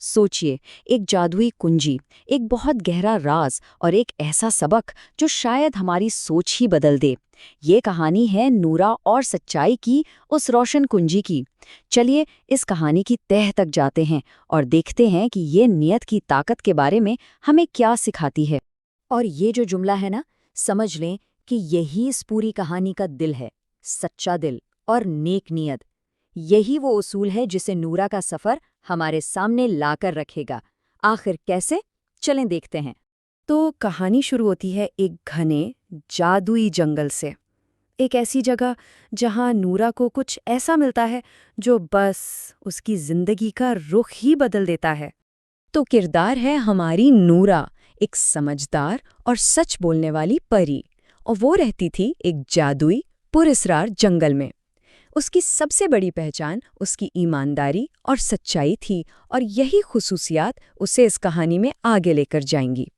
सोचिए, एक जादुई कुंजी, एक बहुत गहरा राज और एक ऐसा सबक जो शायद हमारी सोच ही बदल दे। ये कहानी है नूरा और सच्चाई की, उस रोशन कुंजी की। चलिए इस कहानी की तह तक जाते हैं और देखते हैं कि ये नियत की ताकत के बारे में हमें क्या सिखाती है। और ये जो जुमला है ना, समझ लें कि यही इस पूरी कहानी का दिल है। सच्चा दिल और नेक नियत, यही वो उसूल है जिसे नूरा का सफ़र हमारे सामने लाकर रखेगा। आखिर कैसे? चलें देखते हैं। तो कहानी शुरू होती है एक घने, जादुई जंगल से। एक ऐसी जगह जहां नूरा को कुछ ऐसा मिलता है जो बस उसकी जिंदगी का रुख ही बदल देता है। तो किरदार है हमारी नूरा, एक समझदार और सच बोलने वाली परी, और वो रहती थी एक जादुई पुरस्रार जंगल में। उसकी सबसे बड़ी पहचान उसकी ईमानदारी और सच्चाई थी, और यही खुसूसियात उसे इस कहानी में आगे लेकर जाएंगी।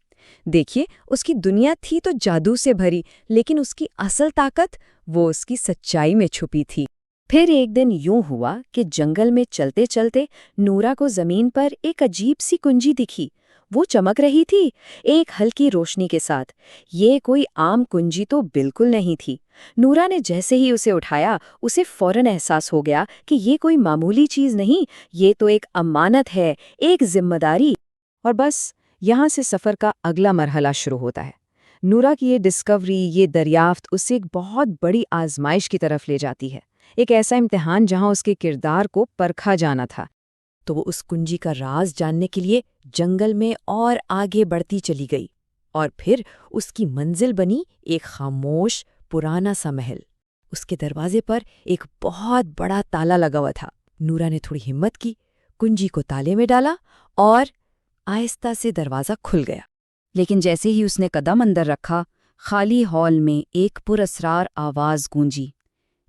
देखिए, उसकी दुनिया थी तो जादू से भरी, लेकिन उसकी असल ताकत वो उसकी सच्चाई में छुपी थी। फिर एक दिन यूं हुआ कि जंगल में चलते चलते नूरा को जमीन पर एक अजीब सी कुंजी दिखी। वो चमक रही थी, एक हल्की रोशनी के साथ। ये कोई आम कुंजी तो बिल्कुल नहीं थी। नूरा ने जैसे ही उसे उठाया, उसे फौरन एहसास हो गया कि ये कोई मामूली चीज नहीं, ये तो एक अमानत है, एक जिम्मेदारी। और बस यहाँ से सफ़र का अगला मरहला शुरू होता है। नूरा की ये डिस्कवरी, ये दरियाफ्त उसे एक बहुत बड़ी आजमाइश की तरफ ले जाती है। एक ऐसा इम्तिहान जहाँ उसके किरदार को परखा जाना था। तो वो उस कुंजी का राज जानने के लिए जंगल में और आगे बढ़ती चली गई। और फिर उसकी मंजिल बनी एक खामोश पुराना सा महल। उसके दरवाजे पर एक बहुत बड़ा ताला लगा हुआ था। नूरा ने थोड़ी हिम्मत की, कुंजी को ताले में डाला और आहिस्ता से दरवाज़ा खुल गया। लेकिन जैसे ही उसने कदम अंदर रखा, खाली हॉल में एक पुरअसरार आवाज़ गूंजी,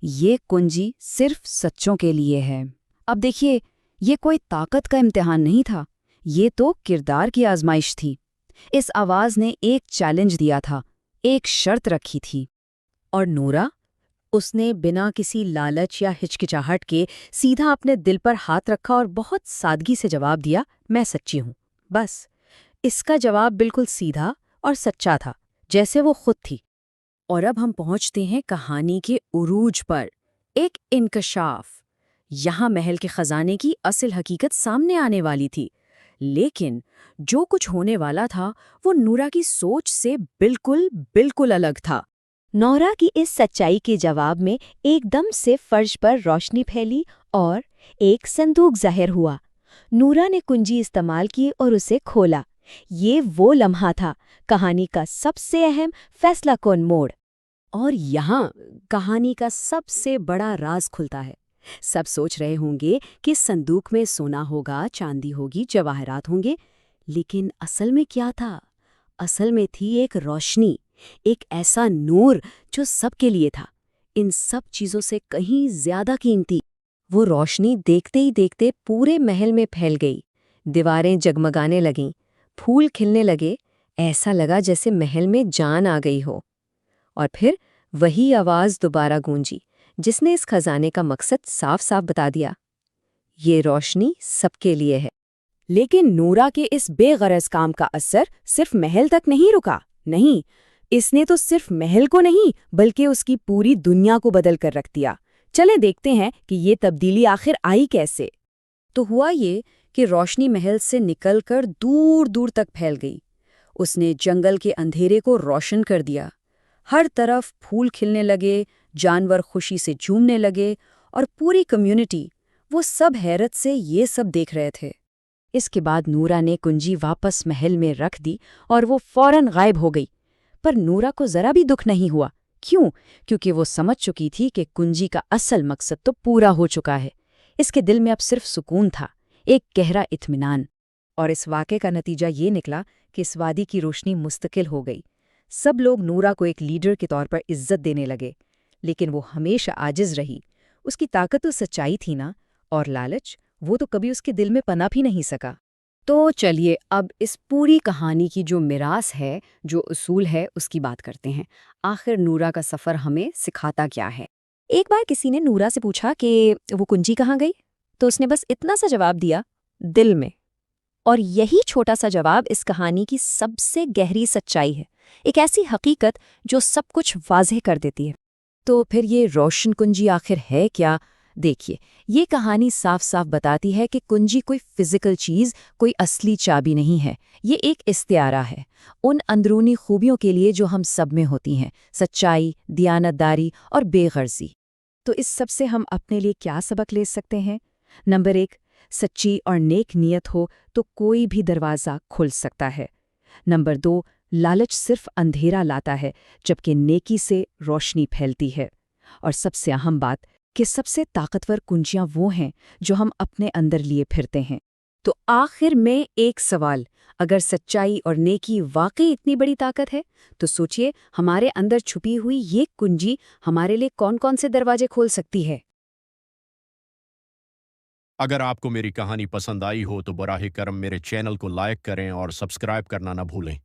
ये कुंजी सिर्फ सच्चों के लिए है। अब देखिए, ये कोई ताकत का इम्तिहान नहीं था, ये तो किरदार की आजमाइश थी। इस आवाज़ ने एक चैलेंज दिया था, एक शर्त रखी थी। और नूरा, उसने बिना किसी लालच या हिचकिचाहट के सीधा अपने दिल पर हाथ रखा और बहुत सादगी से जवाब दिया, मैं सच्ची हूँ। बस इसका जवाब बिल्कुल सीधा और सच्चा था, जैसे वो खुद थी। और अब हम पहुंचते हैं कहानी के उरूज पर, एक इंकशाफ। यहाँ महल के खजाने की असल हकीकत सामने आने वाली थी। लेकिन जो कुछ होने वाला था वो नूरा की सोच से बिल्कुल बिल्कुल अलग था। नौरा की इस सच्चाई के जवाब में एकदम से फर्श पर रोशनी फैली और एक संदूक ज़ाहिर हुआ। नूरा ने कुंजी इस्तेमाल की और उसे खोला। ये वो लम्हा था, कहानी का सबसे अहम फैसला कौन मोड़। और यहाँ कहानी का सबसे बड़ा राज खुलता है। सब सोच रहे होंगे कि संदूक में सोना होगा, चांदी होगी, जवाहरात होंगे, लेकिन असल में क्या था? असल में थी एक रोशनी, एक ऐसा नूर जो सबके लिए था, इन सब चीज़ों से कहीं ज्यादा कीमती। वो रोशनी देखते ही देखते पूरे महल में फैल गई। दीवारें जगमगाने लगीं, फूल खिलने लगे, ऐसा लगा जैसे महल में जान आ गई हो। और फिर वही आवाज़ दोबारा गूंजी, जिसने इस खजाने का मकसद साफ साफ बता दिया, ये रोशनी सबके लिए है। लेकिन नूरा के इस बेगरज काम का असर सिर्फ महल तक नहीं रुका। नहीं, इसने तो सिर्फ महल को नहीं बल्कि उसकी पूरी दुनिया को बदल कर रख दिया। चले देखते हैं कि ये तब्दीली आखिर आई कैसे। तो हुआ ये कि रोशनी महल से निकलकर दूर दूर तक फैल गई। उसने जंगल के अंधेरे को रोशन कर दिया। हर तरफ फूल खिलने लगे, जानवर खुशी से झूमने लगे, और पूरी कम्युनिटी, वो सब हैरत से ये सब देख रहे थे। इसके बाद नूरा ने कुंजी वापस महल में रख दी और वो फौरन गायब हो गई। पर नूरा को जरा भी दुख नहीं हुआ। क्यों? क्योंकि वो समझ चुकी थी कि कुंजी का असल मकसद तो पूरा हो चुका है। इसके दिल में अब सिर्फ सुकून था, एक गहरा इत्मीनान। और इस वाक़े का नतीजा ये निकला कि इस वादी की रोशनी मुस्तकिल हो गई। सब लोग नूरा को एक लीडर के तौर पर इज्जत देने लगे, लेकिन वो हमेशा आजिज़ रही। उसकी ताकत तो सच्चाई थी ना, और लालच, वो तो कभी उसके दिल में पनप ही नहीं सका। तो चलिए अब इस पूरी कहानी की जो मिरास है, जो उसूल है, उसकी बात करते हैं। आखिर नूरा का सफ़र हमें सिखाता क्या है? एक बार किसी ने नूरा से पूछा कि वो कुंजी कहाँ गई, तो उसने बस इतना सा जवाब दिया, दिल में। और यही छोटा सा जवाब इस कहानी की सबसे गहरी सच्चाई है, एक ऐसी हकीकत जो सब कुछ वाज़ेह कर देती है। तो फिर ये रोशन कुंजी आखिर है क्या? देखिए, ये कहानी साफ साफ बताती है कि कुंजी कोई फिजिकल चीज़, कोई असली चाबी नहीं है। ये एक इस्तिआरा है उन अंदरूनी खूबियों के लिए जो हम सब में होती हैं, सच्चाई, दियानतदारी और बेगर्जी। तो इस सब से हम अपने लिए क्या सबक ले सकते हैं? नंबर 1, सच्ची और नेक नीयत हो तो कोई भी दरवाज़ा खुल सकता है। नंबर 2, लालच सिर्फ अंधेरा लाता है, जबकि नेकी से रोशनी फैलती है। और सबसे अहम बात कि सबसे ताकतवर कुंजियां वो हैं जो हम अपने अंदर लिए फिरते हैं। तो आखिर में एक सवाल, अगर सच्चाई और नेकी वाकई इतनी बड़ी ताकत है, तो सोचिए हमारे अंदर छुपी हुई ये कुंजी हमारे लिए कौन-कौन से दरवाजे खोल सकती है। अगर आपको मेरी कहानी पसंद आई हो तो बराह करम मेरे चैनल को लाइक करें और सब्सक्राइब करना ना भूलें।